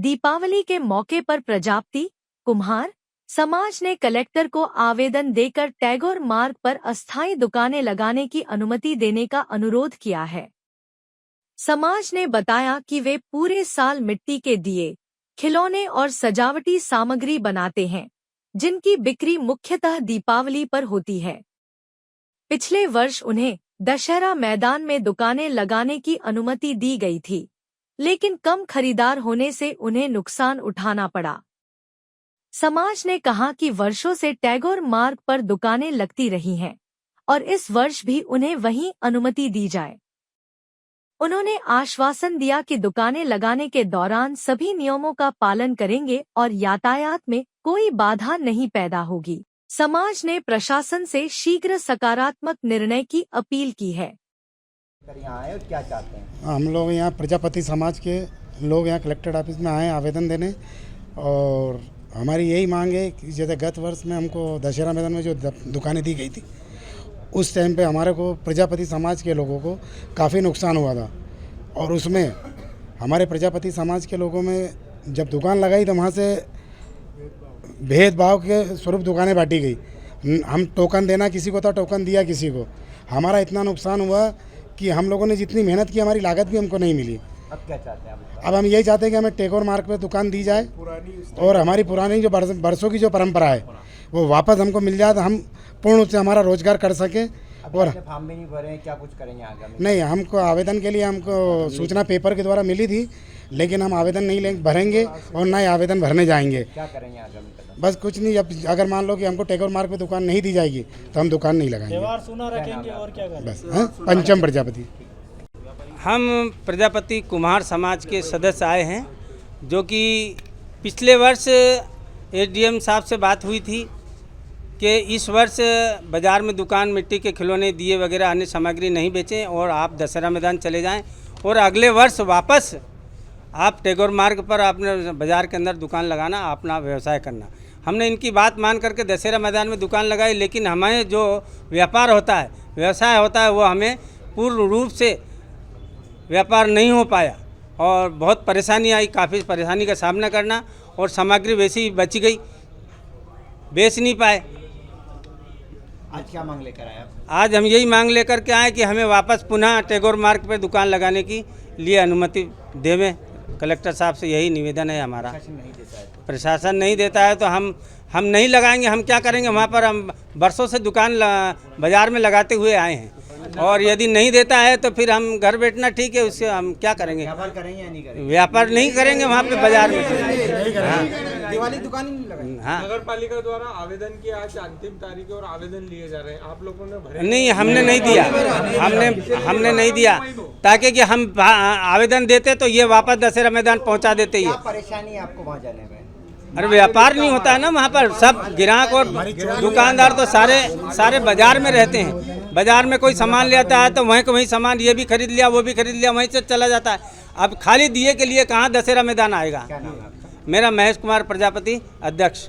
दीपावली के मौके पर प्रजापति कुम्हार समाज ने कलेक्टर को आवेदन देकर टैगोर मार्ग पर अस्थायी दुकानें लगाने की अनुमति देने का अनुरोध किया है। समाज ने बताया कि वे पूरे साल मिट्टी के दिए, खिलौने और सजावटी सामग्री बनाते हैं, जिनकी बिक्री मुख्यतः दीपावली पर होती है। पिछले वर्ष उन्हें दशहरा मैदान में दुकानें लगाने की अनुमति दी गई थी, लेकिन कम खरीदार होने से उन्हें नुकसान उठाना पड़ा। समाज ने कहा कि वर्षों से टैगोर मार्ग पर दुकानें लगती रही हैं और इस वर्ष भी उन्हें वहीं अनुमति दी जाए। उन्होंने आश्वासन दिया कि दुकानें लगाने के दौरान सभी नियमों का पालन करेंगे और यातायात में कोई बाधा नहीं पैदा होगी। समाज ने प्रशासन से शीघ्र सकारात्मक निर्णय की अपील की है। यहाँ आए और क्या चाहते हैं? हम लोग यहाँ प्रजापति समाज के लोग यहाँ कलेक्टर ऑफिस में आए आवेदन देने, और हमारी यही मांग है कि जैसे गत वर्ष में हमको दशहरा मैदान में जो दुकानें दी गई थी, उस टाइम पे हमारे को प्रजापति समाज के लोगों को काफ़ी नुकसान हुआ था, और उसमें हमारे प्रजापति समाज के लोगों में जब दुकान लगाई तो वहाँ से भेदभाव के स्वरूप दुकानें बांटी गई। हम टोकन देना किसी को था, टोकन दिया किसी को। हमारा इतना नुकसान हुआ कि हम लोगों ने जितनी मेहनत की हमारी लागत भी हमको नहीं मिली। अब क्या चाहते हैं? अब हम यही चाहते हैं कि हमें टैगोर मार्ग पे दुकान दी जाए और हमारी पुरानी जो बरसों की जो परंपरा है वो वापस हमको मिल जाए, तो हम पूर्ण रूप से हमारा रोजगार कर सकें। और फॉर्म भी नहीं भरे हैं, क्या कुछ करेंगे आगे? नहीं, हमको आवेदन के लिए हमको सूचना पेपर के द्वारा मिली थी, लेकिन हम आवेदन नहीं भरेंगे और ना ही आवेदन भरने जाएंगे। क्या करेंगे आगे? बस कुछ नहीं। अब अगर मान लो कि हमको टैगोर मार्ग पे दुकान नहीं दी जाएगी तो हम दुकान नहीं लगाएंगे। त्योहार सुना रखेंगे और क्या करेंगे? बस पंचम प्रजापति। हम प्रजापति कुम्हार समाज के सदस्य आए हैं, जो कि पिछले वर्ष एसडीएम साहब से बात हुई थी कि इस वर्ष बाज़ार में दुकान मिट्टी के खिलौने दिए वगैरह अन्य सामग्री नहीं बेचें और आप दशहरा मैदान चले जाएं, और अगले वर्ष वापस आप टैगोर मार्ग पर अपने बाज़ार के अंदर दुकान लगाना, अपना व्यवसाय करना। हमने इनकी बात मान करके दशहरा मैदान में दुकान लगाई, लेकिन हमें जो व्यापार होता है, व्यवसाय होता है, वो हमें पूर्ण रूप से व्यापार नहीं हो पाया और बहुत परेशानी आई, काफ़ी परेशानी का सामना करना, और सामग्री वैसी ही बच गई, बेच नहीं पाए। आज क्या मांग लेकर आए आप? आज हम यही मांग लेकर के आए कि हमें वापस पुनः टैगोर मार्ग पर दुकान लगाने की लिए अनुमति देवें। कलेक्टर साहब से यही निवेदन है हमारा। प्रशासन नहीं देता है तो हम नहीं लगाएंगे। हम क्या करेंगे? वहाँ पर हम बरसों से दुकान बाज़ार में लगाते हुए आए हैं, और यदि नहीं देता है तो फिर हम घर बैठना ठीक है, उससे हम क्या करेंगे? व्यापार करेंगे या नहीं करेंगे? व्यापार नहीं करेंगे वहाँ पे बाजार में। दिवाली दुकान ही नहीं लगाएंगे। हाँ, नगर पालिका द्वारा आवेदन की आज अंतिम तारीख है और आवेदन लिए जा रहे हैं, आप लोगों ने भरे? नहीं, हमने नहीं दिया। हमने नहीं दिया, ताकि कि हम आवेदन देते तो ये वापस दशहरा मैदान पहुँचा देते। ये परेशानी है आपको वहाँ जाने में? अरे व्यापार नहीं होता है ना वहाँ पर। सब ग्राहक और दुकानदार तो सारे बाजार में रहते हैं। बाजार में कोई सामान ले आता है तो वहीं को वहीं सामान ये भी खरीद लिया, वो भी खरीद लिया, वहीं से चला जाता है। अब खाली दिए के लिए कहाँ दशहरा मैदान आएगा? मेरा महेश कुमार प्रजापति, अध्यक्ष।